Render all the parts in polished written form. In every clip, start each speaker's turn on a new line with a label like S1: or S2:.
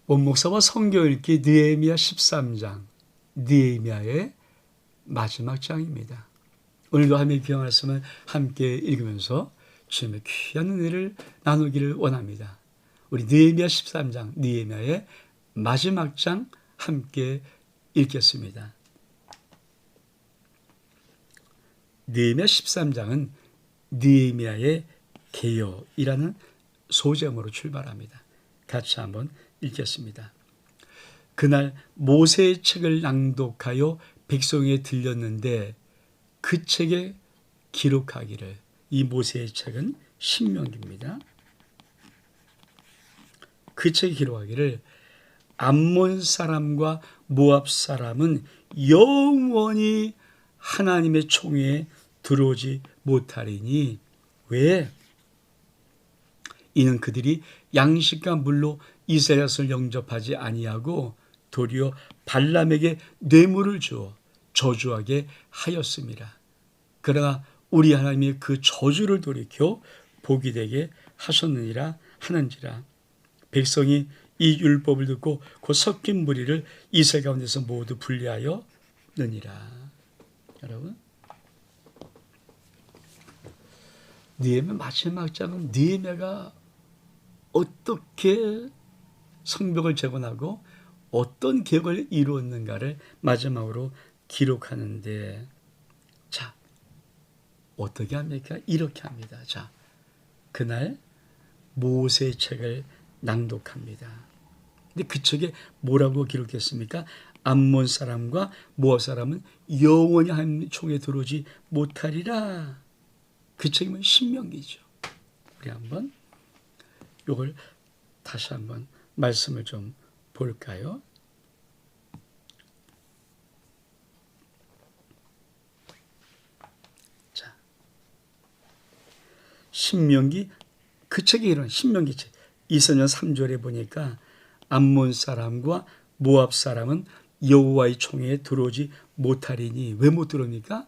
S1: 원목사와 성경 읽기 느헤미야 13장, 느헤미야의 마지막 장입니다. 오늘도 하나님의 귀한 말씀을 함께 읽으면서 주님의 귀한 은혜를 나누기를 원합니다. 우리 느헤미야 13장, 느헤미야의 마지막 장 함께 읽겠습니다. 느헤미야 13장은 느헤미야의 개혁이라는 소제목으로 출발합니다. 같이 한번 읽겠습니다. 그날 모세의 책을 낭독하여 백성에게 들렸는데 그 책에 기록하기를, 이 모세의 책은 신명기입니다. 그 책에 기록하기를 암몬 사람과 모압 사람은 영원히 하나님의 총회에 들어오지 못하리니, 왜? 이는 그들이 양식과 물로 이스라엘 자손을 영접하지 아니하고 도리어 발람에게 뇌물을 주어 저주하게 하였음이라. 그러나 우리 하나님이 그 저주를 돌이켜 복이 되게 하셨느니라 하는지라. 백성이 이 율법을 듣고 그 섞인 무리를 이스라엘 가운데서 모두 분리하여 느니라. 여러분, 느헤미야 마지막 장은 느헤미야가 어떻게 성벽을 재건하고 어떤 계획을 이루었는가를 마지막으로 기록하는데, 자, 어떻게 합니까? 이렇게 합니다. 자, 그날 모세의 책을 낭독합니다. 근데 그 책에 뭐라고 기록했습니까? 암몬 사람과 모압 사람은 영원히 하나님 총에 들어오지 못하리라. 그 책이면 신명기죠. 우리 한번 이걸 다시 한번 말씀을 좀 볼까요? 자, 신명기, 그 책에 이런 신명기 책 2년 3절에 보니까 암몬 사람과 모압 사람은 여호와의 총회에 들어오지 못하리니, 왜 못 들어옵니까?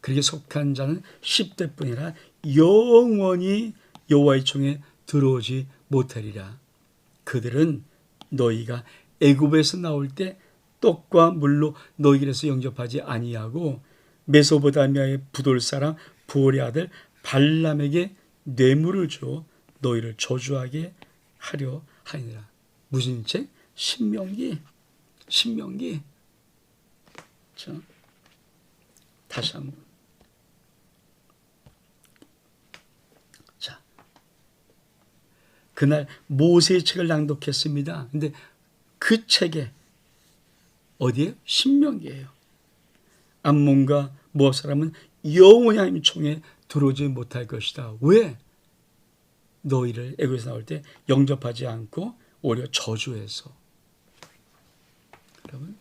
S1: 그렇게 속한 자는 10대 뿐이라 영원히 여호와의 총회에 들어오지 못하리라. 그들은 너희가 애굽에서 나올 때 떡과 물로 너희에게서 영접하지 아니하고 메소포타미아의 부돌 사람 부올의 아들 발람에게 뇌물을 줘 너희를 저주하게 하려 하니라. 무슨 책? 신명기. 자, 다시 한번. 자, 그날 모세의 책을 낭독했습니다. 근데 그 책에 어디에? 신명기예요. 암몬과 모압 사람은 영원히 하나님 총에 들어오지 못할 것이다. 왜? 너희를 애굽에서 나올 때 영접하지 않고 오히려 저주해서. 여러분,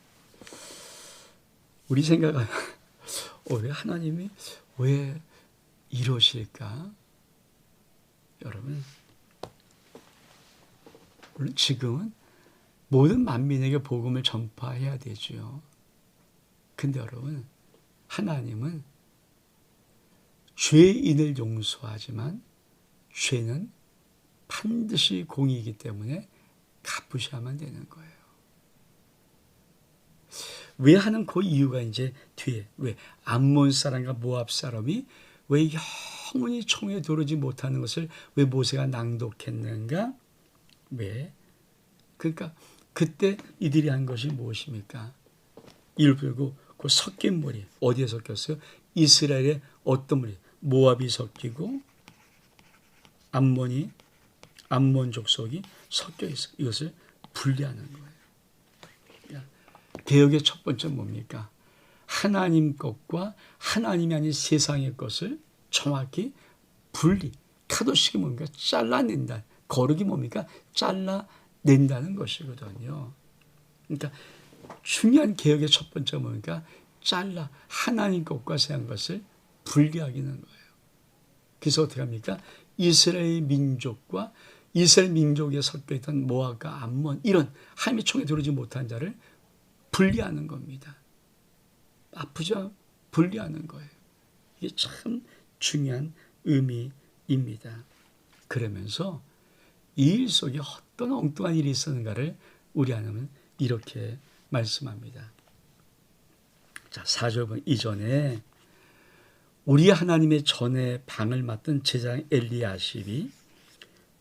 S1: 우리 생각은 왜 하나님이 왜 이러실까? 여러분, 물론 지금은 모든 만민에게 복음을 전파해야 되죠. 근데 여러분, 하나님은 죄인을 용서하지만 죄는 반드시 공의이기 때문에 갚으셔야만 되는 거예요. 왜 하는 그 이유가 이제 뒤에, 왜 암몬 사람과 모압 사람이 왜 영원히 총에 들어오지 못하는 것을 왜 모세가 낭독했는가? 왜? 그러니까 그때 이들이 한 것이 무엇입니까? 이를 풀고 그 섞인 무리, 어디에 섞였어요? 이스라엘의 어떤 무리? 모압이 섞이고 암몬 족속이 섞여 있어. 이것을 분리하는 거예요. 개혁의 첫 번째 뭡니까? 하나님 것과 하나님이 아닌 세상의 것을 정확히 분리, 카도식이 뭡니까? 잘라낸다. 거룩이 뭡니까? 잘라낸다는 것이거든요. 그러니까 중요한 개혁의 첫 번째 뭡니까? 하나님 것과 세상 것을 분리하기는 거예요. 그래서 어떻게 합니까? 이스라엘 민족과 이스라엘 민족에 섞여있던 모압과 암몬, 이런 하나님의 총에 들어오지 못한 자를 분리하는 겁니다. 아프죠? 분리하는 거예요. 이게 참 중요한 의미입니다. 그러면서 이 일 속에 어떤 엉뚱한 일이 있었는가를 우리 하나님은 이렇게 말씀합니다. 자, 4절 이전에 우리 하나님의 전에 방을 맡은 제사장 엘리야십이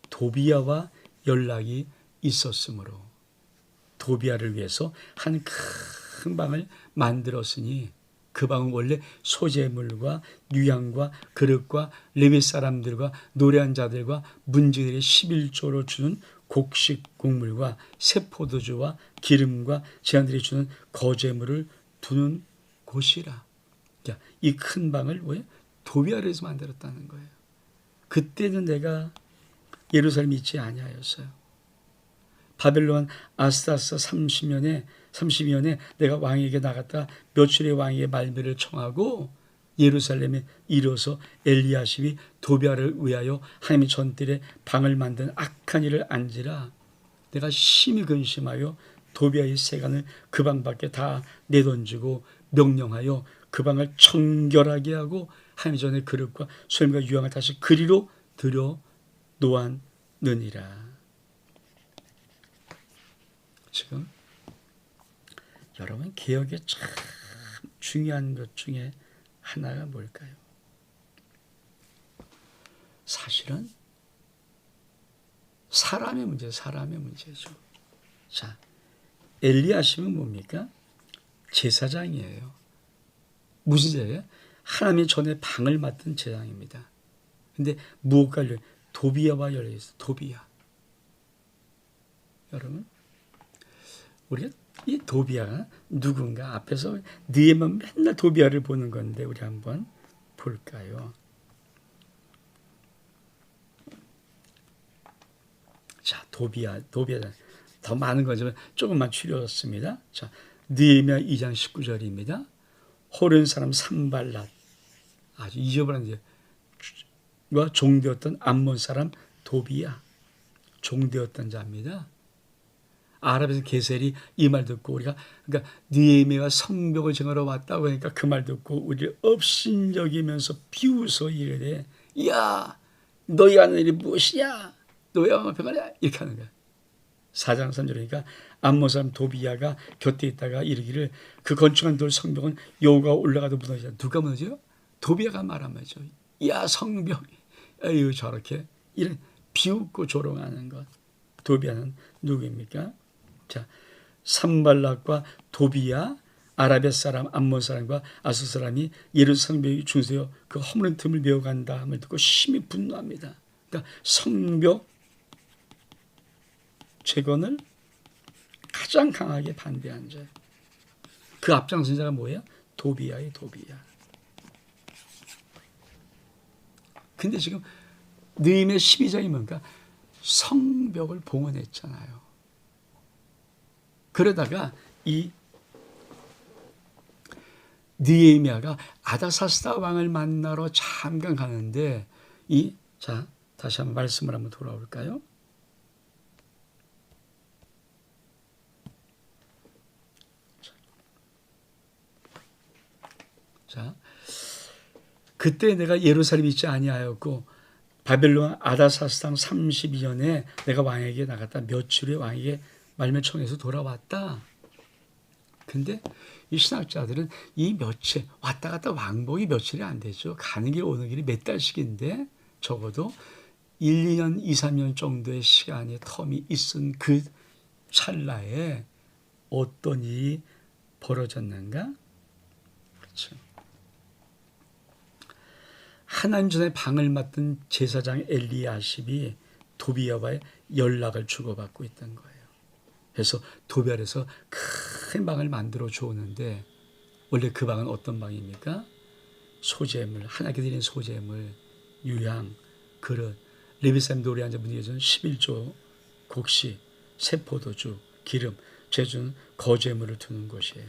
S1: 도비야와 연락이 있었으므로 도비야를 위해서 한 큰 방을 만들었으니 그 방은 원래 소재물과 유향과 그릇과 레위 사람들과 노래한 자들과 문지들의 11조로 주는 곡식 곡물과 새 포도주와 기름과 제한들이 주는 거제물을 두는 곳이라. 이 큰 방을 왜? 도비야를 해서 만들었다는 거예요. 그때는 내가 예루살렘에 있지 아니하였어요. 바벨론 아스다스 32년에 내가 왕에게 나갔다 며칠의 왕에게 말미를 청하고 예루살렘에 이르러서 엘리야십이 도비야를 위하여 하나님의 전뜰에 방을 만든 악한 일을 안지라. 내가 심히 근심하여 도비야의 세간을 그 방 밖에 다 내던지고 명령하여 그 방을 청결하게 하고 하나님 전에 그릇과 소금과 유향을 다시 그리로 들여 놓았느니라. 지금 여러분 개혁에 참 중요한 것 중에 하나가 뭘까요? 사실은 사람의 문제죠. 자, 엘리야십은 뭡니까? 제사장이에요. 무슨 제사예요? 하나님의 전에 방을 맡은 제사장입니다. 근데 무엇과 관련? 도비야와 열려있어요. 도비야. 여러분, 우리가 이 도비야가 누군가 앞에서 느헤미야만 맨날 도비야를 보는 건데 우리 한번 볼까요? 자, 도비야 더 많은 거지만 조금만 추렸습니다. 자, 느헤미야 2장 19절입니다. 호른 사람 산발랏, 아주 잊어버렸는데 와 종되었던 암몬 사람 도비야, 종되었던 자입니다. 아랍에서 게셀이 이 말 듣고 우리가 그러니까 느헤미야가 성벽을 정하러 왔다고 하니까 그 말 듣고 우리를 업신여기면서 비웃어 이르되 야 너희 하는 일이 무엇이냐 너희 왕 앞에 가랴 이렇게 하는 거야. 4장 3절이니까 암몬 사람 도비야가 곁에 있다가 이르기를 그 건축한 돌 성벽은 여호가 올라가도 무너지자. 누가 무너져요? 도비야가 말한 말이죠. 야 성벽 에휴 저렇게 이런 비웃고 조롱하는 것. 도비야는 누구입니까? 자, 산발락과 도비야, 아라벳 사람, 암몬 사람과 아수 사람이 예루살렘 성벽이 중세여 그 허물은 틈을 메어간다 함을 듣고 심히 분노합니다. 그러니까 성벽 재건을 가장 강하게 반대한 자. 그 앞장선 자가 뭐예요? 도비야의 도비야. 근데 지금 느헤미야 12장이 뭔가 성벽을 봉헌했잖아요. 그러다가 이 느헤미야가 아다사스다 왕을 만나러 잠깐 가는데 자 다시 한번 말씀을 한번 돌아올까요? 자, 그때 내가 예루살렘에 있지 아니하였고 바벨론 아다사스당 32년에 내가 왕에게 나갔다 며칠 후에 왕에게 말면 청해서 돌아왔다. 근데 이 신학자들은 이 며칠 왔다 갔다 왕복이 며칠이 안 되죠. 가는 길 오는 길이 몇 달씩인데 적어도 1, 2년, 2, 3년 정도의 시간의 텀이 있은 그 찰나에 어떤 일이 벌어졌는가? 그렇죠. 하나님 전에 방을 맡은 제사장 엘리야십이 도비야와의 연락을 주고받고 있던 거예요. 그래서 도비야에서 큰 방을 만들어 주었는데 원래 그 방은 어떤 방입니까? 소재물, 하나님께 드린 소재물, 유향, 그릇, 레위사람 노래한 자 분위기에 준 11조 곡식, 새포도주, 기름, 제주는 거제물을 두는 곳이에요.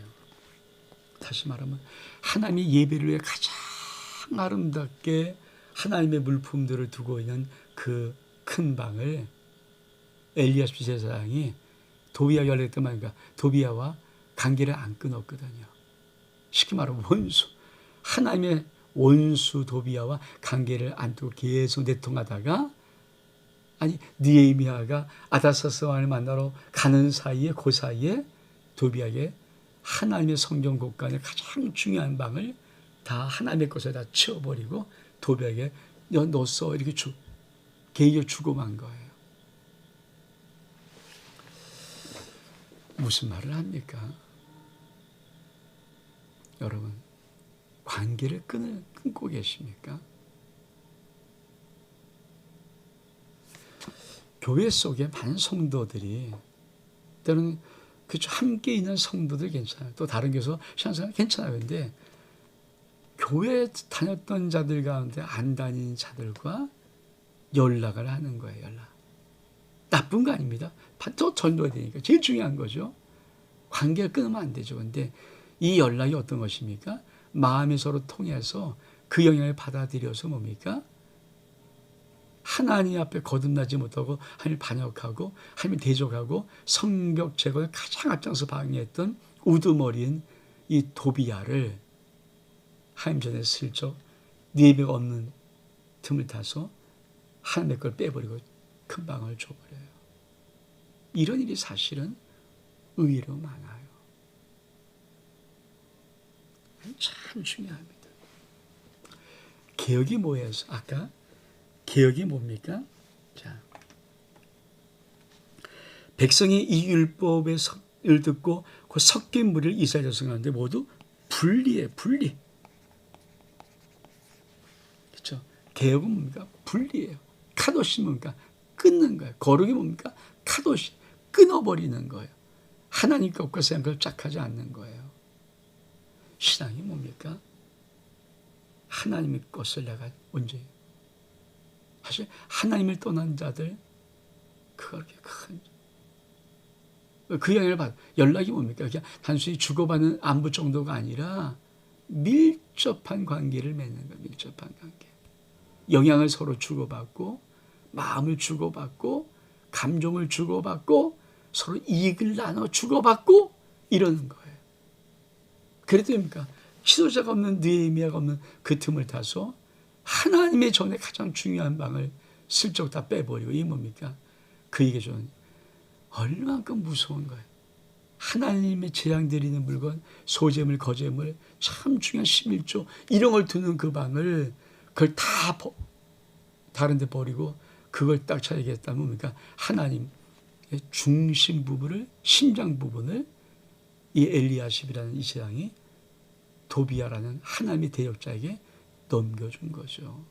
S1: 다시 말하면 하나님의 예배를 위해 가장 아름답게 하나님의 물품들을 두고 있는 그 큰 방을 엘리야십 제사장이 도비야가 열렸던 말인가 도비야와 관계를 안 끊었거든요. 쉽게 말하면 원수, 하나님의 원수 도비야와 관계를 안 두고 계속 내통하다가 아니 느헤미야가 아다사스 왕을 만나러 가는 사이에 그 사이에 도비에게 하나님의 성경 곳간의 가장 중요한 방을 다 하나님의 것에 다 치워버리고 도비에게 너 써 이렇게 개의를 주고 만 거예요. 무슨 말을 합니까? 여러분 관계를 끊고 계십니까? 교회 속에 많은 성도들이 때로는 그렇죠. 함께 있는 성도들 괜찮아요. 또 다른 교회에서 신앙생활 괜찮아요. 그런데 교회 다녔던 자들 가운데 안 다닌 자들과 연락을 하는 거예요. 연락. 나쁜 거 아닙니다. 또 전도해야 되니까. 제일 중요한 거죠. 관계를 끊으면 안 되죠. 그런데 이 연락이 어떤 것입니까? 마음이 서로 통해서 그 영향을 받아들여서 뭡니까? 하나님 앞에 거듭나지 못하고 하나님을 반역하고 하나님을 대적하고 성벽 제거에 가장 앞장서 방해했던 우두머리인 이 도비야를 하나님 전에 슬쩍 느헤미야가 없는 틈을 타서 하나님의 걸 빼버리고 큰 방을 줘버려요. 이런 일이 사실은 의외로 많아요. 참 중요합니다. 개혁이 뭐예요? 아까 개혁이 뭡니까? 자, 백성이 이 율법의 을 듣고 그 섞인 무리를 이스라엘 자손한테 모두 분리해. 분리. 그렇죠? 개혁은 뭡니까? 분리해요. 카도시 뭡니까? 끊는 거예요. 거룩이 뭡니까? 카도시. 끊어버리는 거예요. 하나님 것과 생각을 짝하지 않는 거예요. 신앙이 뭡니까? 하나님의 것을 내가 언제 사실 하나님을 떠난 자들 그렇게 큰 그 영향을 받 연락이 뭡니까? 그냥 단순히 주고받는 안부 정도가 아니라 밀접한 관계를 맺는 거예요. 밀접한 관계. 영향을 서로 주고받고 마음을 주고받고 감정을 주고받고 서로 이익을 나눠 주고받고 이러는 거예요. 그래도 됩니까? 지도자가 없는 느헤미야가 없는 그 틈을 타서 하나님의 전에 가장 중요한 방을 슬쩍 다 빼버리고 이게 뭡니까? 그에게 좀 얼만큼 무서운 거예요. 하나님의 재앙드리는 물건, 소재물, 거재물, 참 중요한 11조 이런 걸 두는 그 방을 그걸 다 다른 데 버리고 그걸 딱 차리겠다면 뭡니까? 하나님의 중심 부분을 심장 부분을 이 엘리야십이라는 이 제왕이 도비야라는 하나님의 대역자에게 넘겨준 거죠.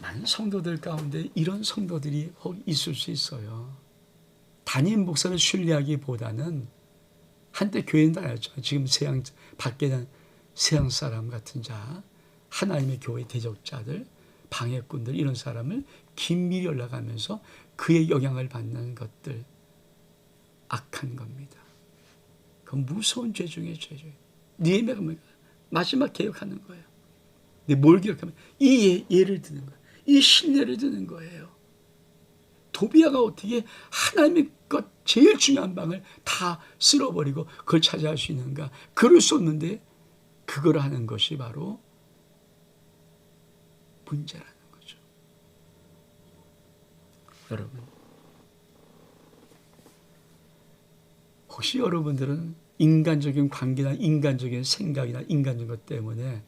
S1: 많은 성도들 가운데 이런 성도들이 있을 수 있어요. 담임 목사를 신뢰하기보다는 한때 교회는 다녔죠. 지금 밖에는 세상 사람 같은 자, 하나님의 교회 대적자들, 방해꾼들 이런 사람을 긴밀히 연락하면서 그의 영향을 받는 것들 악한 겁니다. 그건 무서운 죄 중에 죄죠. 느헤미야가 마지막 개혁하는 거예요. 근데 뭘 기억하면 이 예를 드는 거예요. 이 신뢰를 드는 거예요. 도비야가 어떻게 하나님의 것 제일 중요한 방을 다 쓸어버리고 그걸 차지할 수 있는가? 그럴 수 없는데 그걸 하는 것이 바로 문제라는 거죠. 여러분, 혹시 여러분들은 인간적인 관계나 인간적인 생각이나 인간적인 것 때문에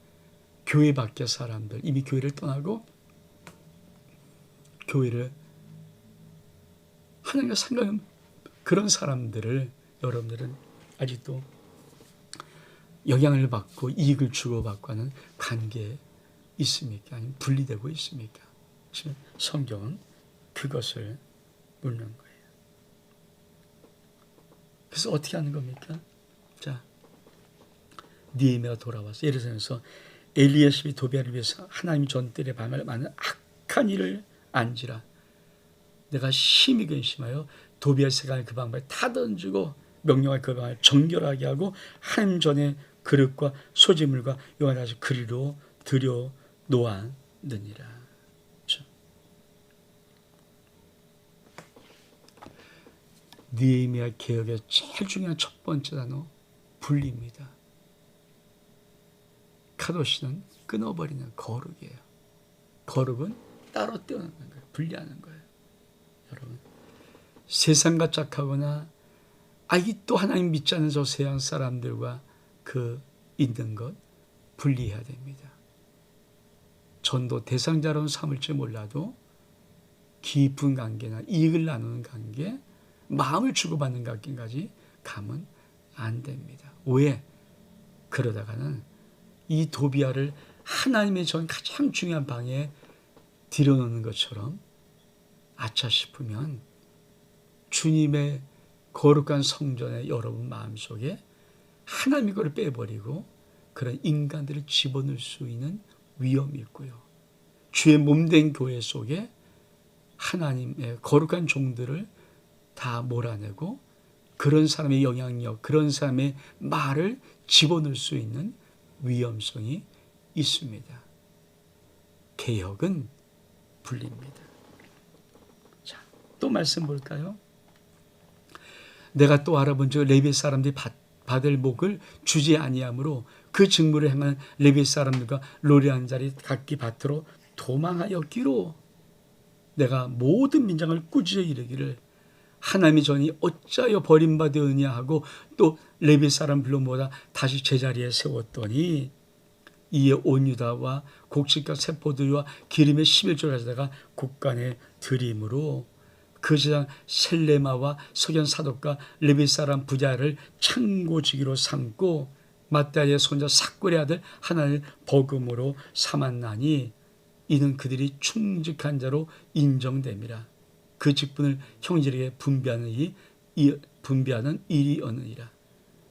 S1: 교회 밖의 사람들, 이미 교회를 떠나고 교회를 하나님과 상관없는 그런 사람들을 여러분들은 아직도 영향을 받고 이익을 주고받고 하는 관계에 있습니까? 아니면 분리되고 있습니까? 지금 성경은 그것을 묻는 거예요. 그래서 어떻게 하는 겁니까? 자, 느헤미야가 돌아와서 예루살렘에서 엘리야십이 도비야를 위해서 하나님 전뜰에 밤을 많은 악한 일을 안지라 내가 심히 근심하여 도비야 세간의 그 방을 다 던지고 명령할 그 방을 정결하게 하고 하나님 전에 그릇과 소재물과 여호와 다시 그리로 들여 놓았느니라. 느헤미야 개혁의 제일 중요한 첫 번째 단어 분리입니다. 카도시는 끊어버리는 거룩이에요. 거룩은 따로 떼어놓는 거예요. 분리하는 거예요. 여러분, 세상과 짝하거나 이 또 하나님 믿지 않는 저 세상 사람들과 그 있는 것 분리해야 됩니다. 전도 대상자로는 삼을지 몰라도 깊은 관계나 이익을 나누는 관계, 마음을 주고받는 관계까지 가면 안 됩니다. 왜? 그러다가는 이 도비아를 하나님의 전 가장 중요한 방에 들여놓는 것처럼 아차 싶으면 주님의 거룩한 성전에 여러분 마음속에 하나님의 것을 빼버리고 그런 인간들을 집어넣을 수 있는 위험이 있고요. 주의 몸된 교회 속에 하나님의 거룩한 종들을 다 몰아내고 그런 사람의 영향력, 그런 사람의 말을 집어넣을 수 있는 위험성이 있습니다. 개혁은 분리입니다. 자, 또 말씀 볼까요? 내가 또 알아본 즉 레위 사람들이 받을 목을 주지 아니하므로 그 직무를 행하는 레위 사람들과 노래한 자리 각기 밭으로 도망하였기로 내가 모든 민장을 꾸짖어 이르기를 하나님의 전이 어찌하여 버림받으느냐 하고 또 레위 사람 불러 모아 다시 제자리에 세웠더니 이에 온 유다와 곡식과 세포들과 기름의 11조를 가져다가 곡간에 들임으로 그 제장 셀레마와 석연 사독과 레위 사람 부자를 창고지기로 삼고 맏다리의 손자 삭굴의 아들 하나를 버금으로 삼았나니 이는 그들이 충직한 자로 인정됨이라. 그 직분을 형제에게 분배하는 일이었느니라.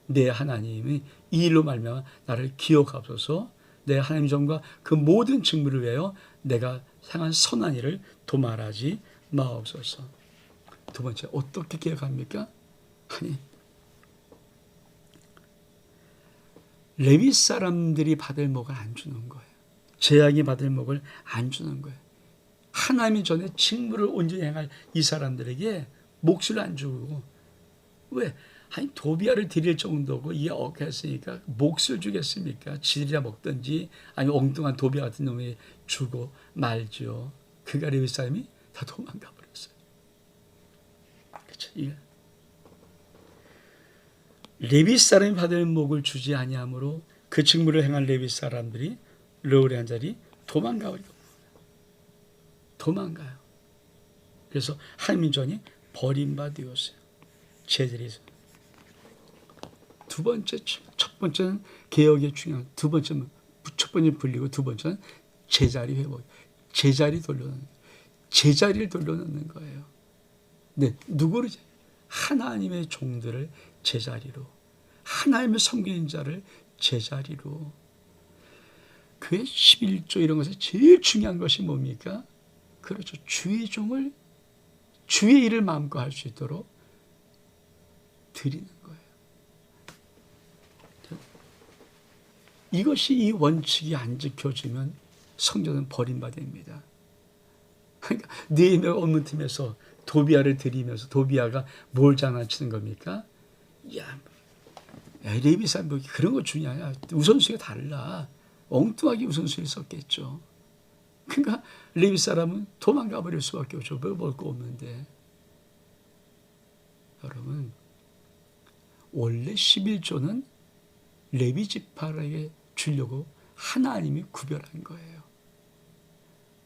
S1: 내 하나님이 이 일로 말미암아 나를 기억하소서. 내 하나님 전과 그 모든 직무를 위하여 내가 향한 선한 일을 도말하지 마옵소서. 두 번째, 어떻게 기억합니까? 레위 사람들이 받을 목을 안 주는 거예요. 재앙이 받을 목을 안 주는 거예요. 하나님이 전에 직무를 온전히 행할 이 사람들에게 몫을 안 주고, 왜? 도비아를 드릴 정도고 이게 억했으니까 몫을 주겠습니까? 지들이나 먹든지 아니면 엉뚱한 도비아 같은 놈이 주고 말죠. 그가 레위 사람이 다 도망가 버렸어요. 그렇죠? 레위 사람이 받을 목을 주지 아니하므로 그 직무를 행한 레위 사람들이 노래한 자리 도망가버리고 도망가요. 그래서 하나님 전이 버림받으었어요. 제자리에서. 두 번째, 첫 번째는 개혁의 중요한, 두 번째는 첫 번째 불리고 두 번째는 제자리 회복, 제자리를 돌려놓는 거예요. 네, 누구를? 하나님의 종들을 제자리로, 하나님의 섬기는 자를 제자리로. 그의 11조 이런 것에 제일 중요한 것이 뭡니까? 그렇죠. 주의 종을 주의 일을 마음껏 할 수 있도록 드리는 거예요. 이것이 이 원칙이 안 지켜지면 성전은 버림받습니다. 그러니까 느헤미야가 없는 팀에서 도비아를 드리면서 도비아가 뭘 장난치는 겁니까? 야, 레위 사람들이 그런 거 주냐? 우선순위가 달라. 엉뚱하게 우선순위를 썼겠죠. 그러니까 레위 사람은 도망가 버릴 수밖에 없죠. 먹을 거 없는데. 여러분, 원래 11조는 레위 지파에게 주려고 하나님이 구별한 거예요.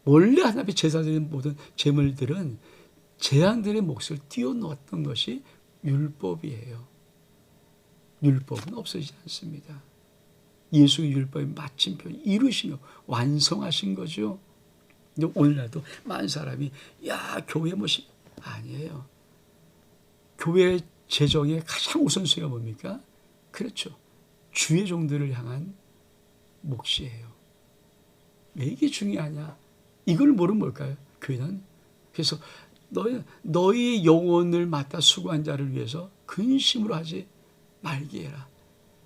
S1: 원래 하나님의 제사드린 모든 제물들은 재앙들의 몫을 띄워놓았던 것이 율법이에요. 율법은 없어지지 않습니다. 예수의 율법의 마침표 이루시며 완성하신 거죠. 근데 오늘날도 많은 사람이 교회 모시 아니에요. 교회 재정의 가장 우선순위가 뭡니까? 그렇죠. 주의 종들을 향한 몫이에요. 왜 이게 중요하냐? 이걸 모르면 뭘까요? 교회는 그래서 너희 영혼을 맡아 수고한 자를 위해서 근심으로 하지 말게 해라.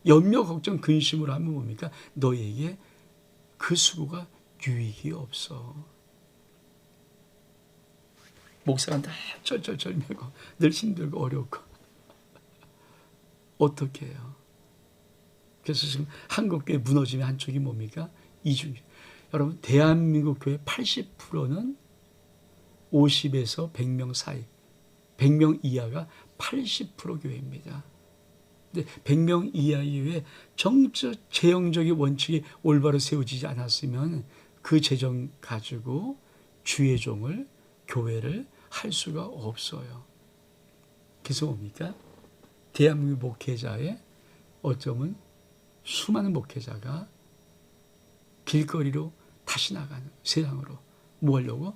S1: 염려, 걱정, 근심으로 하면 뭡니까? 너희에게 그 수고가 유익이 없어. 목사가 다 쩔쩔쩔매고 늘 힘들고 어렵고 어떻게 해요? 그래서 지금 한국교회 무너짐의 한쪽이 뭡니까? 이중주의. 여러분 대한민국 교회 80%는 50에서 100명 사이, 100명 이하가 80% 교회입니다. 근데 100명 이하의 교회 정적 재정적인 원칙이 올바로 세워지지 않았으면 그 재정 가지고 주의 종을 교회를 할 수가 없어요. 그래서 뭡니까? 대한민국 목회자의 어쩌면 수많은 목회자가 길거리로 다시 나가는 세상으로 뭐 하려고?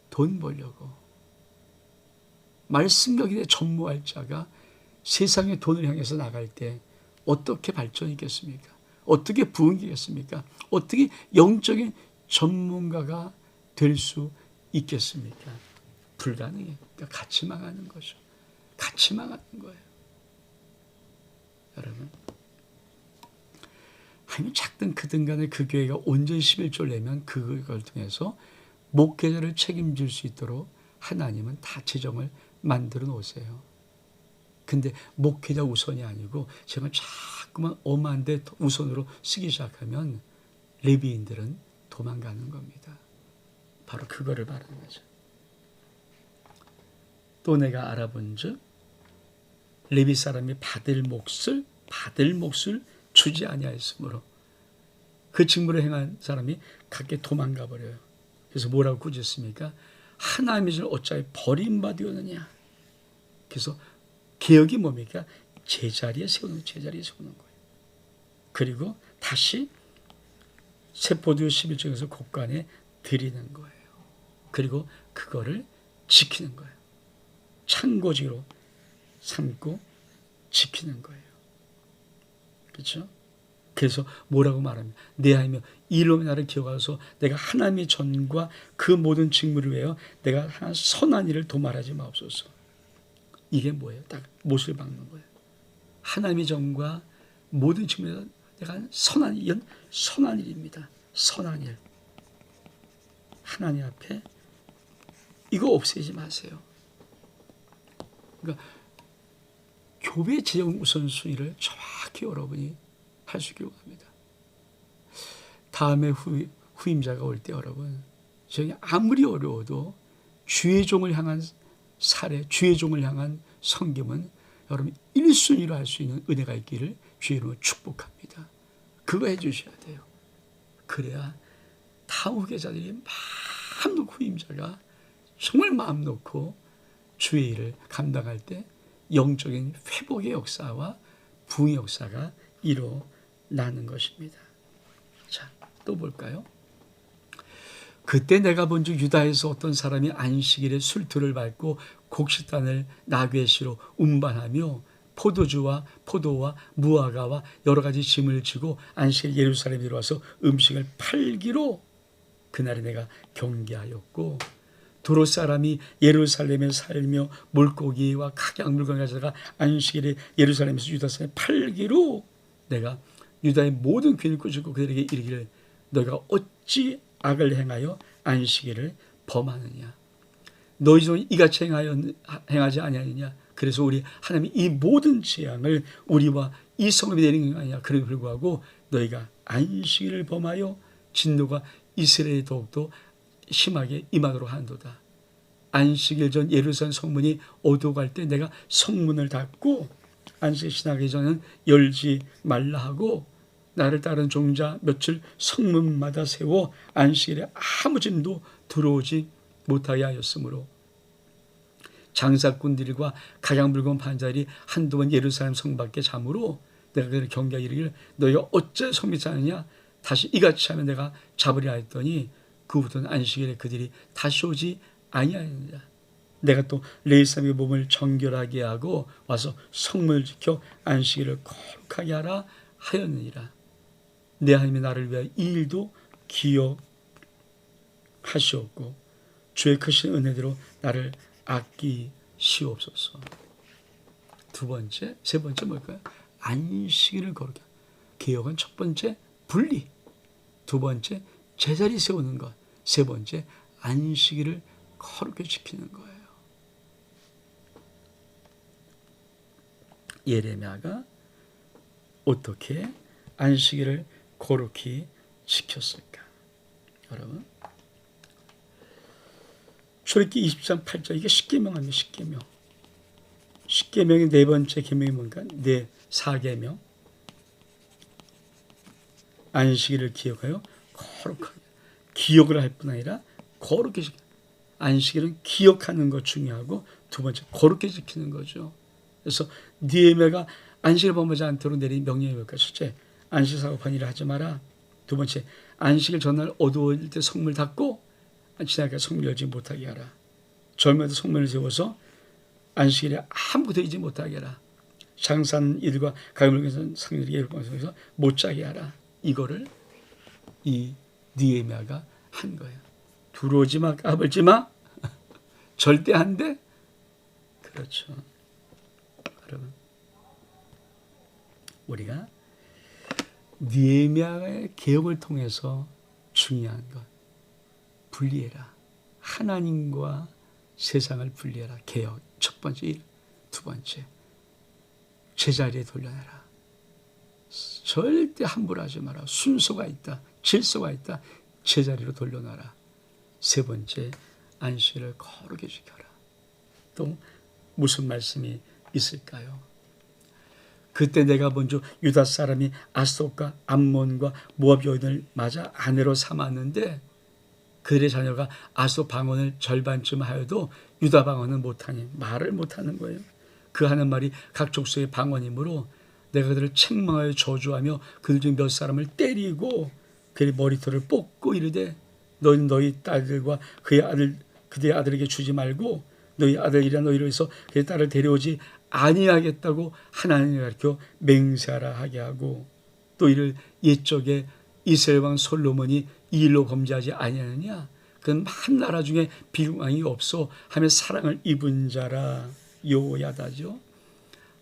S1: 돈 벌려고. 말씀력에 전무할 자가 세상의 돈을 향해서 나갈 때 어떻게 발전이 있겠습니까? 어떻게 부흥이 있겠습니까? 어떻게 영적인 전문가가 될 수 있겠습니까? 불가능해. 그러니까 같이 망하는 거죠. 같이 망하는 거예요. 여러분, 하나님 작든 크든 간에 그 교회가 온전히 11조를 내면 그걸 통해서 목회자를 책임질 수 있도록 하나님은 다 재정을 만들어 놓으세요. 근데 목회자 우선이 아니고 제가 자꾸만 엄한 데 우선으로 쓰기 시작하면 레위인들은 도망가는 겁니다. 바로 그거를 말하는 거죠. 또 내가 알아본 즉 레위 사람이 받을 몫을 주지 아니하였으므로 그 직무를 행한 사람이 각기 도망가 버려요. 그래서 뭐라고 꾸짖습니까? 하나님의 줄 어찌하여 버림받으느냐. 그래서 개혁이 뭡니까? 제자리에 세우는 거예요. 그리고 다시 세포도유 11조에서 곳간에 드리는 거예요. 그리고 그거를 지키는 거예요. 창고지로 삼고 지키는 거예요. 그렇죠? 그래서 뭐라고 말합니까? 내 하나님이여 이름의 나를 기억하소서. 내가 하나님의 전과 그 모든 직무를 위하여 내가 하나 선한 일을 도말하지 마옵소서. 이게 뭐예요? 딱 못을 박는 거예요. 하나님의 전과 모든 직무에 내가 선한 이건 선한 일입니다. 선한 일. 하나님 앞에 이거 없애지 마세요. 그러니까 교회 재정 우선순위를 정확히 여러분이 할 수 있기를 원합니다. 다음에 후임자가 올 때 여러분, 저희 아무리 어려워도 주의 종을 향한 사례, 주의 종을 향한 섬김은 여러분 1순위로 할 수 있는 은혜가 있기를 주의 이름으로 축복합니다. 그거 해주셔야 돼요. 그래야 다 후계자들이 마음 놓고 후임자가 정말 마음 놓고 주의 일을 감당할 때 영적인 회복의 역사와 부흥의 역사가 일어나는 것입니다. 자, 또 볼까요? 그때 내가 본즉 유다에서 어떤 사람이 안식일에 술틀을 밟고 곡식단을 나귀의 씨로 운반하며 포도주와 포도와 무화과와 여러 가지 짐을 지고 안식일 예루살렘에 들어와서 음식을 팔기로 그날에 내가 경계하였고 두로 사람이 예루살렘에 살며 물고기와 각양 물건을 가져다가 안식일에 예루살렘에서 유다 사람에 팔기로 내가 유다의 모든 귀인을 꾸짖고 그들에게 이르기를 너희가 어찌 악을 행하여 안식일을 범하느냐. 너희 종이 이같이 행하지 아니하느냐. 그래서 우리 하나님이 이 모든 재앙을 우리와 이 성읍에 내린 게 아니냐. 그럼에도 불구하고 너희가 안식일을 범하여 진노가 이스라엘에 더욱더 심하게 임하도록 한도다. 안식일 전 예루살렘 성문이 어두워갈 때 내가 성문을 닫고 안식일 지나기 전에는 열지 말라 하고 나를 따르는 종자 며칠 성문마다 세워 안식일에 아무 짐도 들어오지 못하게 하였으므로 장사꾼들과 각양 물건 파는 자들이 한두 번 예루살렘 성 밖에 잠으로 내가 그들을 경계하여 이르기를 너희가 어째 성미지 않느냐. 다시 이같이 하면 내가 잡으리라 했더니 그후부터는 안식일에 그들이 다시 오지 아니하느니라. 내가 또 레위 사람의 몸을 정결하게 하고 와서 성문을 지켜 안식일을 거룩하게 하라 하였느니라. 내 하나님이 나를 위하여 이 일도 기억하시옵고 주의 크신 은혜대로 나를 아끼시옵소서. 세 번째 뭘까요? 안식일을 거룩해. 개혁은 첫 번째 분리, 두 번째 제자리 세우는 것, 세 번째 안식일을 거룩히 지키는 거예요. 예레미야가 어떻게 안식일을 거룩히 지켰을까? 여러분, 출애굽기 20장 8절, 이게 십계명입니다. 십계명. 십계명의 네 번째 계명이 뭔가? 네, 사계명. 안식일을 기억하여 거룩하게. 기억을 할 뿐 아니라 거룩히 지키는. 안식일은 기억하는 것 중요하고, 두 번째 거룩히 지키는 거죠. 그래서 느헤미야가 안식을 범하지 않도록 내린 명령이 뭘까? 첫째, 안식 사업한 일을 하지 마라. 두 번째, 안식일 전날 어두워질 때 성문을 닫고 지나가게 성문 열지 못하게 하라. 젊어도 성문을 세워서 안식일에 아무것도 이지 못하게 하라. 장사하는 일과 가금을 위해서 상일에게 일방에서 못 자게 하라. 이거를 이 느헤미야가 한 거예요. 들어오지 마, 까불지 마. 절대 안 돼. 그렇죠. 여러분, 우리가 느헤미야의 개혁을 통해서 중요한 것, 분리해라. 하나님과 세상을 분리해라. 개혁. 첫 번째 일. 두 번째, 제자리에 돌려내라. 절대 함부로 하지 마라. 순서가 있다. 질서가 있다. 제자리로 돌려놔라. 세 번째, 안식일을 거룩히 지켜라. 또 무슨 말씀이 있을까요? 그때 내가 먼저 유다 사람이 아스돗과 암몬과 모압 여인을 맞아 아내로 삼았는데 그들의 자녀가 아스돗 방언을 절반쯤 하여도 유다 방언은 못하니, 말을 못하는 거예요. 그 하는 말이 각 족속의 방언이므로 내가 그들을 책망하여 저주하며 그들 중 몇 사람을 때리고 그의 머리털을 뽑고 이르되 너희는 너희 딸들과 그들의 아들에게 주지 말고 너희 아들이라 너희를 위해서 그의 딸을 데려오지 아니하겠다고 하나님을 가르쳐 맹세하라 하게 하고, 또 이를 옛적에 이스라엘 왕 솔로몬이 이 일로 범죄하지 아니하느냐. 그는 한 나라 중에 비왕이 없어 하며 사랑을 입은 자라. 여호야다죠.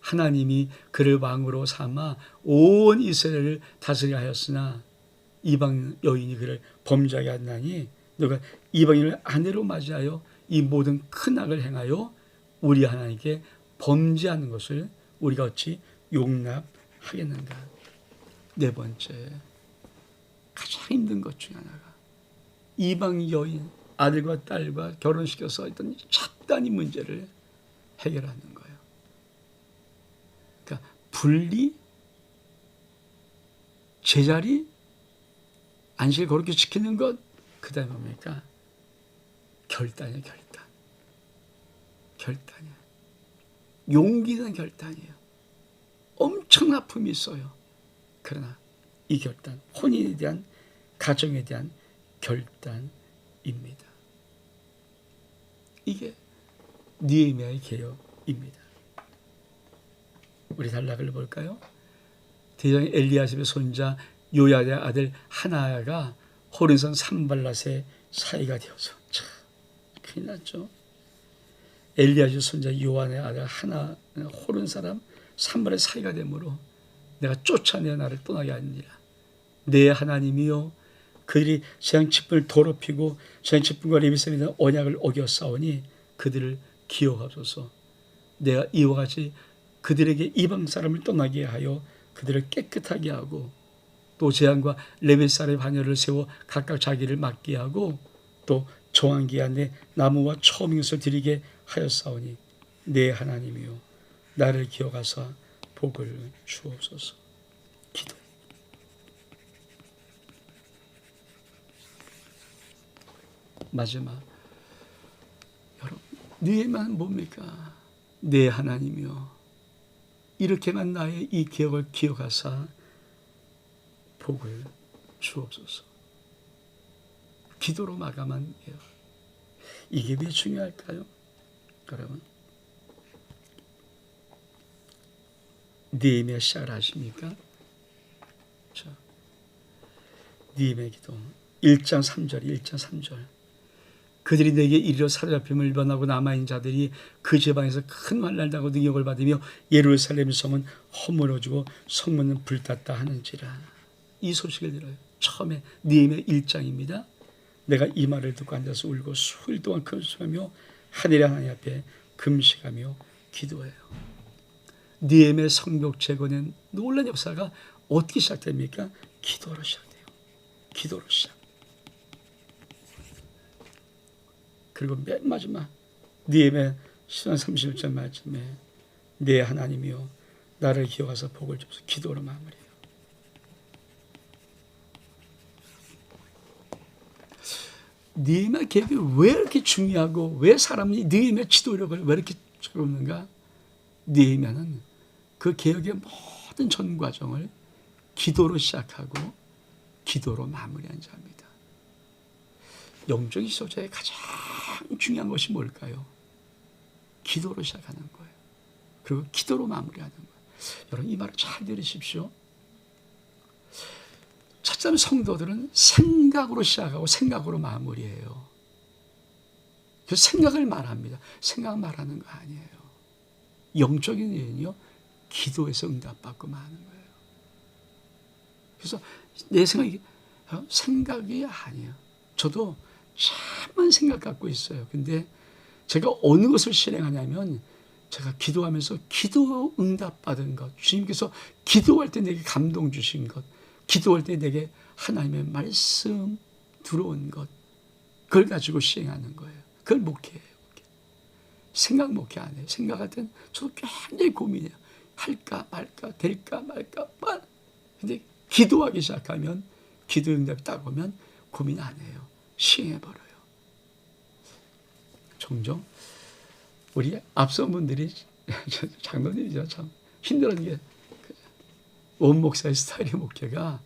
S1: 하나님이 그를 왕으로 삼아 온 이스라엘을 다스리게 하였으나 이방 여인이 그를 범죄하게 하나니 너가 이방인을 아내로 맞이하여 이 모든 큰 악을 행하여 우리 하나님께 범죄하는 것을 우리가 어찌 용납하겠는가. 네 번째, 가장 힘든 것 중에 하나가 이방 여인 아들과 딸과 결혼시켜서 있던 잡다한 문제를 해결하는 거예요. 그러니까 분리, 제자리, 안식을 거룩히 지키는 것, 그 다음에 뭡니까? 결단이에요. 결단이에요. 용기 있는 결단이에요. 엄청난 아픔이 있어요. 그러나 이 결단, 혼인에 대한, 가정에 대한 결단입니다. 이게 느헤미야의 개혁입니다. 우리 단락을 볼까요? 대장 엘리야십의 손자 요야의 아들 하나야가 호른선 산발랏의 사이가 되어서 참 큰일 났죠. 엘리야십 손자 요한의 아들 하나, 호른 사람 산발의 사이가 되므로 내가 쫓아내 나를 떠나게 하니라. 내 하나님이여, 그들이 재앙 직분을 더럽히고 재앙 직분과 레위사에 대한 언약을 어겼사오니 그들을 기억하소서. 내가 이와 같이 그들에게 이방 사람을 떠나게 하여 그들을 깨끗하게 하고 또 재앙과 레위 사람의 반열을 세워 각각 자기를 맡게 하고 또 정한 기한에 나무와 처음인 것을 드리게 하였사오니 내 하나님이여, 나를 기억하사 복을 주옵소서. 기도. 마지막, 여러분, 느헤미야는 뭡니까? 내 하나님이여, 이렇게만 나의 이 기억을 기억하사 복을 주옵소서. 기도로 마감한 거예요. 이게 왜 중요할까요? 여러분, 느헤미야 시작을 하십니까? 자, 느헤미야 기도 1장 3절. 그들이 내게 이르러 사로잡힘을 변하고 남아있는 자들이 그 지방에서 큰 환난을 당하고 능욕을 받으며 예루살렘 성은 허물어지고 성문은 불탔다 하는지라. 이 소식을 들어요. 처음에 느헤미야 1장입니다. 내가 이 말을 듣고 앉아서 울고 수일 동안 금식하며 하늘의 하나님 앞에 금식하며 기도해요. 느헤미야 성벽 재건의 놀라운 역사가 어떻게 시작됩니까? 기도로 시작돼요. 기도로 시작. 그리고 맨 마지막 느헤미야 10장 31절 말씀에 내 하나님이여 나를 기억하사 복을 주소서 기도로 마무리해요. 느헤미야 계획이 왜 이렇게 중요하고 왜 사람이 느헤미야 지도력을 왜 이렇게 적었는가? 느헤미야는 그 개혁의 모든 전 과정을 기도로 시작하고 기도로 마무리한 자입니다. 영적인 지도자의 가장 중요한 것이 뭘까요? 기도로 시작하는 거예요. 그리고 기도로 마무리하는 거예요. 여러분 이 말을 잘 들으십시오. 첫째 성도들은 생각으로 시작하고 생각으로 마무리해요. 그 생각을 말합니다. 생각 말하는 거 아니에요. 영적인 일은요, 기도에서 응답받고 마는 거예요. 그래서 내 생각이 아니에요. 저도 참만 생각 갖고 있어요. 근데 제가 어느 것을 실행하냐면 제가 기도하면서 기도 응답받은 것, 주님께서 기도할 때 내게 감동 주신 것, 기도할 때 내게 하나님의 말씀 들어온 것, 그걸 가지고 시행하는 거예요. 그걸 목회해요. 생각 목회 안 해요. 생각할 땐 저도 굉장히 고민해요. 할까 말까, 될까 말까. 근데 기도하기 시작하면, 기도 응답이 딱 오면 고민 안 해요. 시행해버려요. 종종 우리 앞선 분들이 장로님이죠. 참 힘들었는 게 원 목사의 스타일의 목회가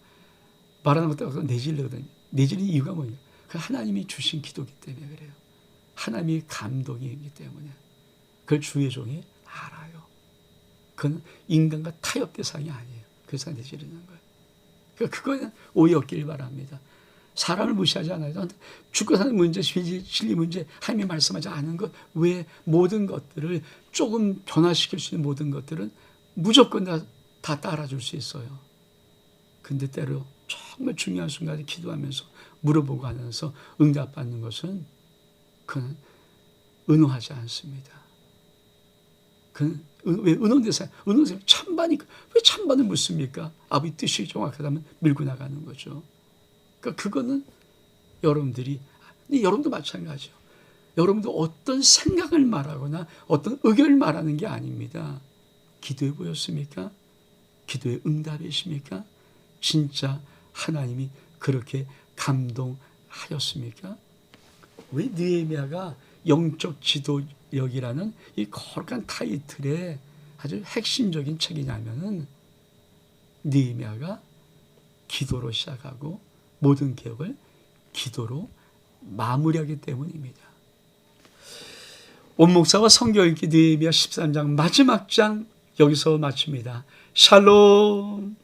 S1: 말하는 것도 내질거든요. 내지는 이유가 뭐냐? 그 하나님이 주신 기도기 때문에 그래요. 하나님이 감동이기 때문에 그걸 주의 종이 알아요. 그건 인간과 타협 대상이 아니에요. 그래서 내지르는 거예요. 그러니까 그거는 오해 없길 바랍니다. 사람을 무시하지 않아요. 죽고 사는 문제, 진리 문제, 하나님이 말씀하지 않은 것 외에 모든 것들을 조금 변화시킬 수 있는 모든 것들은 무조건 다 따라줄 수 있어요. 근데 때로 정말 중요한 순간에 기도하면서 물어보고 하면서 응답받는 것은 그는 은호하지 않습니다. 그는 왜 은호대사? 은호대사 찬반이 왜 찬반을 묻습니까? 아버지 뜻이 정확하다면 밀고 나가는 거죠. 그러니까 그거는 여러분들이, 여러분도 마찬가지요. 여러분도 어떤 생각을 말하거나 어떤 의견을 말하는 게 아닙니다. 기도해 보였습니까? 기도의 응답이십니까? 진짜 하나님이 그렇게 감동하였습니까? 왜 느헤미야가 영적 지도력이라는 이 거룩한 타이틀의 아주 핵심적인 책이냐면은 느헤미야가 기도로 시작하고 모든 개혁을 기도로 마무리하기 때문입니다. 원목사와 성경 읽기 느헤미야 13장 마지막 장 여기서 마칩니다. 샬롬.